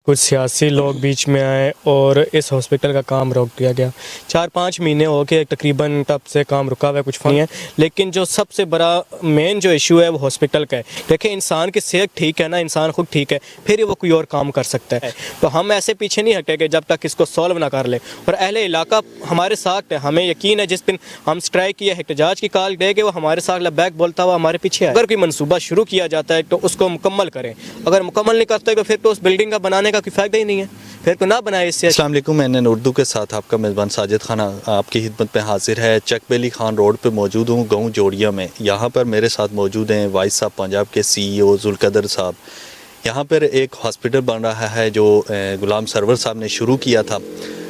कुछ सियासी लोग बीच में आए और इस हॉस्पिटल का काम रोक दिया गया। 4-5 महीने हो गए तकरीबन, तब से काम रुका हुआ है, कुछ नहीं है। लेकिन जो सबसे बड़ा मेन जो इशू है वो हॉस्पिटल का है। देखिए, इंसान की सेहत ठीक है ना, इंसान खुद ठीक है, फिर वो कोई और काम कर सकता है। तो हम ऐसे पीछे नहीं हटेंगे जब तक इसको सॉल्व ना कर ले। और अहले इलाका हमारे साथ है, हमें यकीन है जिस दिन हम स्ट्राइक किया, एहतजाज की कॉल देंगे, वो हमारे साथ लबैक बोलता हुआ हमारे पीछे है। अगर कोई मनसूबा शुरू किया जाता है तो उसको मुकम्मल करें, अगर मुकम्मल नहीं करते तो फिर तो उस बिल्डिंग का बनाने का कोई फ़ायदा ही नहीं है, फिर तो ना बनाए इससे। अस्सलाम वालेकुम, मैंने उर्दू के साथ आपका मेज़बान साजिद खान आपकी खिदमत में हाजिर है। चकबेली खान रोड पे मौजूद हूँ, गाँव जोड़िया में। यहाँ पर मेरे साथ मौजूद हैं वाइस साहब पंजाब के CEO जुल्कदर साहब। यहाँ पर एक हॉस्पिटल बन रहा है जो गुलाम सरवर साहब ने शुरू किया था,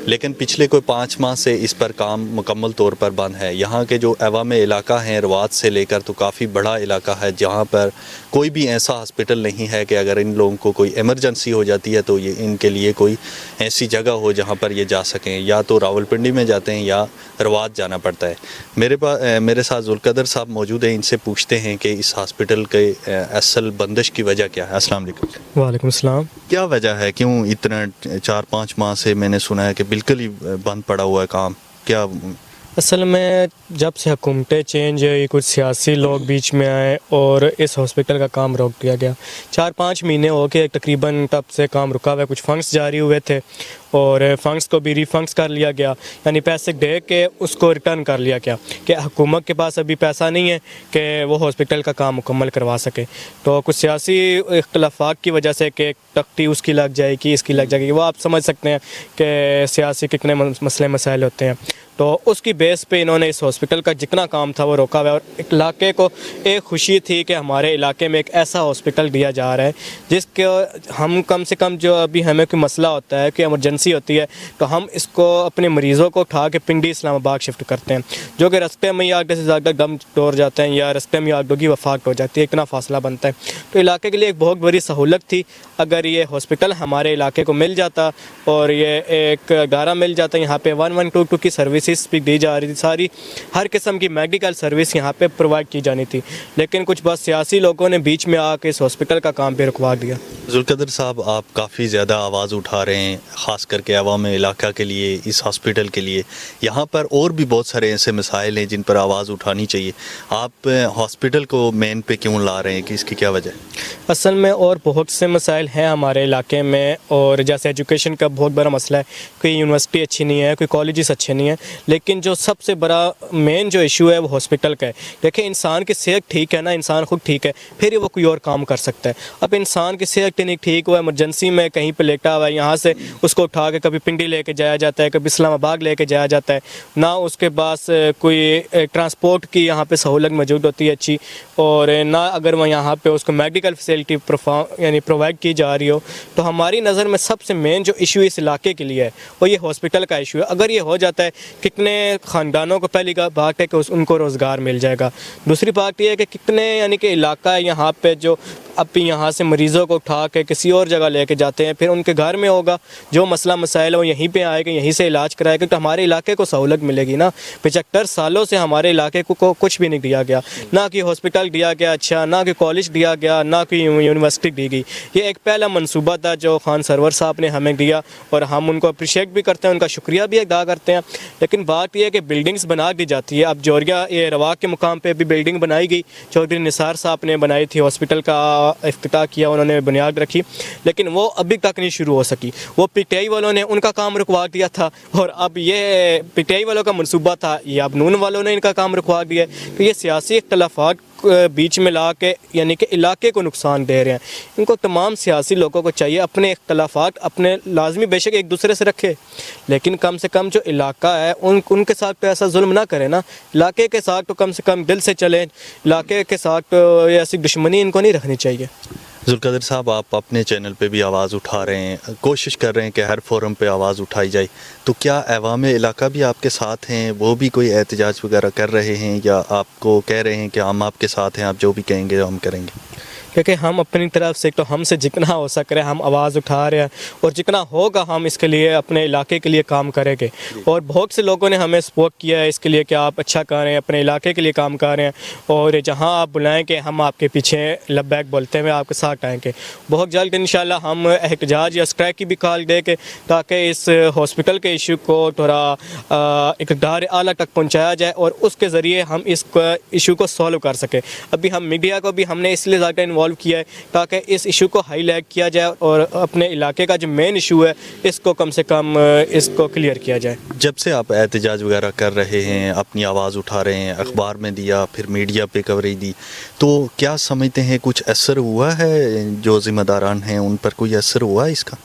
लेकिन पिछले कोई 5 माह से इस पर काम मुकम्मल तौर पर बंद है। यहाँ के जो अवाम इलाका हैं, रवात से लेकर तो काफ़ी बड़ा इलाका है, जहाँ पर कोई भी ऐसा हॉस्पिटल नहीं है कि अगर इन लोगों को कोई इमरजेंसी हो जाती है तो ये इनके लिए कोई ऐसी जगह हो जहाँ पर ये जा सकें। या तो रावलपिंडी में जाते हैं या रवात जाना पड़ता है। मेरे साथ जुल्कदर साहब मौजूद हैं, इनसे पूछते हैं कि इस हॉस्पिटल के असल बंदिश की वजह क्या है। अस्सलाम वालेकुम। वालेकुम सलाम। क्या वजह है, क्यों इतना 4-5 माह से मैंने सुना है कि बिल्कुल ही बंद पड़ा हुआ है काम? क्या असल में जब से हुकूमतें चेंज हुई, कुछ सियासी लोग बीच में आए और इस हॉस्पिटल का काम रोक दिया गया। 4-5 महीने हो गए तकरीबन, तब से काम रुका हुआ है। कुछ फंड्स जारी हुए थे और फंड्स को भी रिफंड्स कर लिया गया, यानी पैसे दे के उसको रिटर्न कर लिया गया कि हुकूमत के पास अभी पैसा नहीं है कि वो हॉस्पिटल का काम मुकम्मल करवा सके। तो कुछ सियासी इख्तलाफात की वजह से कि टक्टी उसकी लग जाएगी, इसकी लग जाएगी, वो आप समझ सकते हैं कि सियासी कितने मसले मसाइल होते हैं। तो उसकी बेस पे इन्होंने इस हॉस्पिटल का जितना काम था वो रोका हुआ है। और इलाके को एक खुशी थी कि हमारे इलाके में एक ऐसा हॉस्पिटल दिया जा रहा है जिसके हम कम से कम जो अभी हमें कोई मसला होता है, कोई इमरजेंसी होती है, तो हम इसको अपने मरीज़ों को उठा के पिंडी इस्लामाबाद शिफ्ट करते हैं, जो कि रास्ते में ही आगे से ज़्यादा दम तोड़ जाते हैं या रास्ते में आगे की वफात हो जाती है, इतना फासला बनता है। तो इलाके के लिए एक बहुत बड़ी सहूलत थी अगर ये हॉस्पिटल हमारे इलाके को मिल जाता और ये एक अदारा मिल जाता। यहाँ पे 1122 की सर्विसेज भी दी जा रही थी, सारी हर किस्म की मेडिकल सर्विस यहाँ पे प्रोवाइड की जानी थी, लेकिन कुछ बस सियासी लोगों ने बीच में आके इस हॉस्पिटल का काम भी रुकवा दिया। जुल्कदर साहब, आप काफ़ी ज़्यादा आवाज़ उठा रहे हैं, ख़ास करके अवाम इलाका के लिए, इस हॉस्पिटल के लिए। यहाँ पर और भी बहुत सारे ऐसे मसाइल हैं जिन पर आवाज़ उठानी चाहिए। आप हॉस्पिटल को मेन पे क्यों ला रहे हैं, कि इसकी क्या वजह है? असल में और बहुत से मसाइल हैं हमारे इलाके में, और जैसे एजुकेशन का बहुत बड़ा मसला है, कोई यूनिवर्सिटी अच्छी नहीं है, कोई कॉलेजेस अच्छे नहीं हैं, लेकिन जो सबसे बड़ा मेन जो इशू है वो हॉस्पिटल का है। देखिए, इंसान की सेहत ठीक है ना, इंसान खुद ठीक है, फिर वो कोई और काम कर सकता है। अब इंसान की सेहत नहीं ठीक हुआ, इमरजेंसी में कहीं पे लेटा हुआ है, यहाँ से उसको उठा के कभी पिंडी लेके जाया जाता है, कभी इस्लामाबाद लेके जाया जाता है, ना उसके पास कोई ट्रांसपोर्ट की यहाँ पे सहूलत मौजूद होती है अच्छी, और ना अगर वह यहाँ पे उसको मेडिकल फैसिलिटी यानी प्रोवाइड की जा रही हो। तो हमारी नज़र में सबसे मेन जो इशू इस इलाके के लिए है वो ये हॉस्पिटल का इशू है। अगर ये हो जाता है, कितने ख़ानदानों को पहली बात है कि उनको रोज़गार मिल जाएगा। दूसरी बात ये है कि कितने यानी कि इलाका है यहाँ पे जो अब यहाँ से मरीज़ों को उठा के किसी और जगह लेके जाते हैं, फिर उनके घर में होगा जो मसला मसाइल है वो यहीं पे आएगा, यहीं से इलाज कराएगा, तो हमारे इलाके को सहूलत मिलेगी ना। 75 सालों से हमारे इलाके को कुछ भी नहीं दिया गया, ना कि हॉस्पिटल दिया गया अच्छा, ना कि कॉलेज दिया गया, ना कि यूनिवर्सिटी दी गई। ये एक पहला मनसूबा था जो खान सरवर साहब ने हमें दिया और हम उनको अप्रिशिएट भी करते हैं, उनका शुक्रिया भी अदा करते हैं। लेकिन बात यह है कि बिल्डिंग्स बना दी जाती है। अब जोरिया ये रवा के मुकाम पर भी बिल्डिंग बनाई गई, चौधरी निसार साहब ने बनाई थी, हॉस्पिटल का इफ्तिताह किया, उन्होंने बुनियाद रखी, लेकिन वो अभी तक नहीं शुरू हो सकी। वो पीटीआई वालों ने उनका काम रुकवा दिया था, और अब ये पीटीआई वालों का मनसूबा था, ये अब नून वालों ने इनका काम रुकवा दिया है। तो ये सियासी इख्तलाफात बीच में ला के यानी कि इलाके को नुकसान दे रहे हैं। इनको तमाम सियासी लोगों को चाहिए अपने इख्तलाफात अपने लाजमी बेशक एक दूसरे से रखे, लेकिन कम से कम जो इलाका है उनके साथ तो ऐसा जुल्म ना करें ना। इलाके के साथ तो कम से कम दिल से चलें, इलाके के साथ तो ऐसी दुश्मनी इनको नहीं रखनी चाहिए। जुल्कदर साहब, आप अपने चैनल पे भी आवाज़ उठा रहे हैं, कोशिश कर रहे हैं कि हर फोरम पे आवाज़ उठाई जाए, तो क्या अवाम इलाका भी आपके साथ हैं? वो भी कोई एहतजाज वगैरह कर रहे हैं या आपको कह रहे हैं कि हम आपके साथ हैं, आप जो भी कहेंगे हम करेंगे? क्योंकि हम अपनी तरफ से तो हमसे जितना हो सक रहा है हम आवाज़ उठा रहे हैं और जितना होगा हम इसके लिए अपने इलाके के लिए काम करेंगे। और बहुत से लोगों ने हमें सपोर्ट किया है इसके लिए कि आप अच्छा कर रहे हैं, अपने इलाके के लिए काम कर रहे हैं और जहाँ आप बुलाएं कि हम आपके पीछे लब्बैक बोलते हुए आपके साथ आएँगे। बहुत जल्द इंशाल्लाह हम एहतजाज या स्ट्राइक की भी कॉल देंगे ताकि इस हॉस्पिटल के इशू को थोड़ा इक़्तिदार आला तक पहुँचाया जाए और उसके ज़रिए हम इस इशू को सॉल्व कर सकें। अभी हम मीडिया को भी हमने इसलिए ज़्यादा इन्वॉल्व किया है ताकि इस इशू को हाईलाइट किया जाए और अपने इलाके का जो मेन इशू है इसको कम से कम इसको क्लियर किया जाए। जब से आप एहतजाज वगैरह कर रहे हैं, अपनी आवाज़ उठा रहे हैं, अखबार में दिया, फिर मीडिया पे कवरेज दी, तो क्या समझते हैं कुछ असर हुआ है? जो ज़िम्मेदारान हैं उन पर कोई असर हुआ है इसका?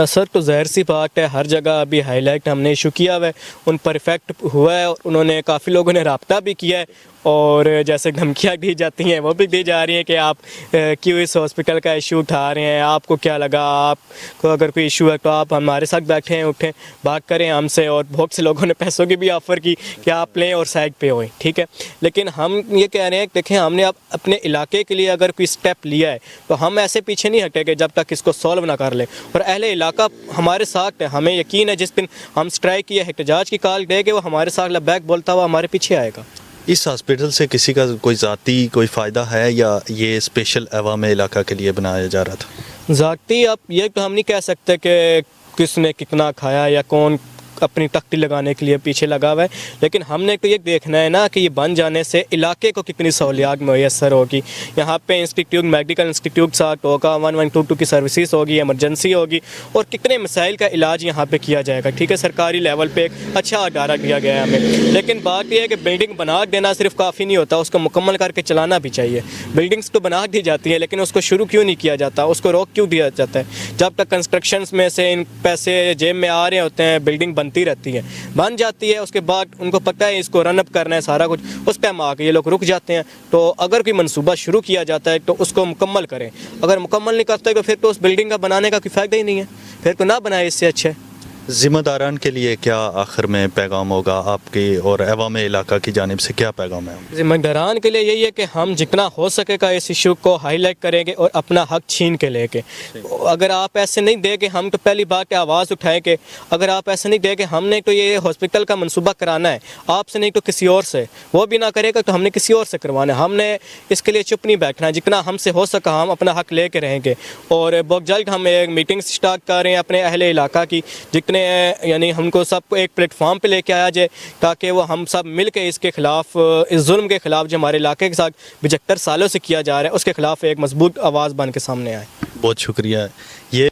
असर तो ज़ाहिर सी बात है, हर जगह अभी हाईलाइट हमने इशू किया हुआ है, उन पर इफ़ेक्ट हुआ है और उन्होंने काफ़ी लोगों ने रब्ता भी किया है और जैसे धमकियाँ दी जाती हैं वो भी दी जा रही हैं कि आप क्यों इस हॉस्पिटल का इशू उठा रहे हैं, आपको क्या लगा, आपको अगर कोई इशू है तो आप हमारे साथ बैठे हैं, उठें, बात करें हमसे। और बहुत से लोगों ने पैसों की भी ऑफ़र की कि आप लें और साइड पे होएं, ठीक है। लेकिन हम ये कह रहे हैं कि देखें हमने अब अपने इलाके के लिए अगर कोई स्टेप लिया है तो हम ऐसे पीछे नहीं हटेंगे जब तक इसको सॉल्व ना कर लें। और अहले इलाका हमारे साथ है, हमें यकीन है जिस दिन हम स्ट्राइक या एहतजाज की कॉल देंगे वो हमारे साथ लब्बैक बोलता हुआ हमारे पीछे आएगा। इस हॉस्पिटल से किसी का कोई ज़ाती कोई फ़ायदा है या ये स्पेशल अवाम इलाका के लिए बनाया जा रहा था? ज़ाती अब ये तो हम नहीं कह सकते कि किसने कितना खाया या कौन अपनी तख्ती लगाने के लिए पीछे लगा हुआ है, लेकिन हमने तो ये देखना है ना कि ये बन जाने से इलाके को कितनी सहूलियात मैसर होगी। यहाँ पे इंस्टीट्यूट, मेडिकल इंस्टीट्यूट साथ होगा, 1122 की सर्विसेज होगी, इमरजेंसी होगी और कितने मसाइल का इलाज यहाँ पे किया जाएगा, ठीक है। सरकारी लेवल पे एक अच्छा अदारा दिया गया है हमें। लेकिन बात यह है कि बिल्डिंग बना देना सिर्फ काफ़ी नहीं होता, उसको मुकम्मल करके चलाना भी चाहिए। बिल्डिंग्स तो बना दी जाती हैं लेकिन उसको शुरू क्यों नहीं किया जाता, उसको रोक क्यों दिया जाता है? जब तक कंस्ट्रक्शन में से इन पैसे जेब में आ रहे होते हैं, बिल्डिंग बनती रहती है, बन जाती है, उसके बाद उनको पता है इसको रन अप करना है सारा कुछ, उस टाइम आके ये लोग रुक जाते हैं। तो अगर कोई मंसूबा शुरू किया जाता है तो उसको मुकम्मल करें, अगर मुकम्मल नहीं करते तो फिर तो उस बिल्डिंग का बनाने का कोई फ़ायदा ही नहीं है, फिर तो ना बनाए, इससे अच्छा है। ज़िम्मेदारान के लिए क्या आखिर में पैगाम होगा आपके और अवाम इलाका की जानिब से, क्या पैगाम है? ज़िम्मेदारान के लिए यही है कि हम जितना हो सकेगा इस इशू को हाईलाइट करेंगे और अपना हक छीन के लेके। अगर आप ऐसे नहीं देंगे, हम तो पहली बात है आवाज़ उठाएंगे, अगर आप ऐसे नहीं देंगे, हमने तो ये हॉस्पिटल का मंसूबा कराना है आपसे नहीं तो किसी और से, वो भी ना करेगा तो हमने किसी और से करवाना है। हमने इसके लिए चुप नहीं बैठना है, जितना हमसे हो सका हम अपना हक ले के रहेंगे। और बहुत जल्द हम एक मीटिंग स्टार्ट कर रहे हैं अपने अहले इलाका की, जितने यानी हमको सबको एक प्लेटफॉर्म पे लेके आया जाए ताकि वो हम सब मिल के इसके ख़िलाफ़, इस जुल्म के ख़िलाफ़ जो हमारे इलाके के साथ 75 सालों से किया जा रहा है उसके ख़िलाफ़ एक मजबूत आवाज़ बन के सामने आए। बहुत शुक्रिया। ये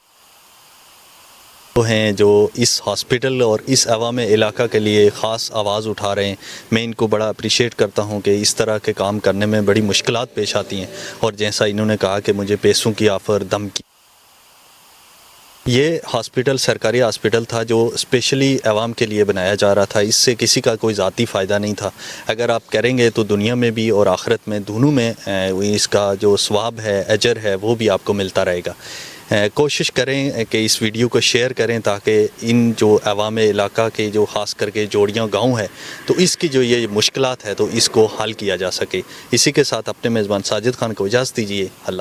तो हैं जो इस हॉस्पिटल और इस अवाम इलाका के लिए ख़ास आवाज़ उठा रहे हैं। मैं इनको बड़ा अप्रिशिएट करता हूं कि इस तरह के काम करने में बड़ी मुश्किलात पेश आती हैं और जैसा इन्होंने कहा कि मुझे पैसों की ऑफ़र, धमकी। ये हॉस्पिटल सरकारी हॉस्पिटल था जो स्पेशली अवाम के लिए बनाया जा रहा था, इससे किसी का कोई ज़ाती फ़ायदा नहीं था। अगर आप करेंगे तो दुनिया में भी और आखिरत में दोनों में इसका जो सवाब है, अजर है, वो भी आपको मिलता रहेगा। कोशिश करें कि इस वीडियो को शेयर करें ताकि इन जो अवाम इलाका के जो ख़ास करके जोड़ियाँ गाँव है तो इसकी जो ये मुश्किलात है तो इसको हल किया जा सके। इसी के साथ अपने मेज़बान साजिद खान को इजाज़त दीजिए। अल्लाह।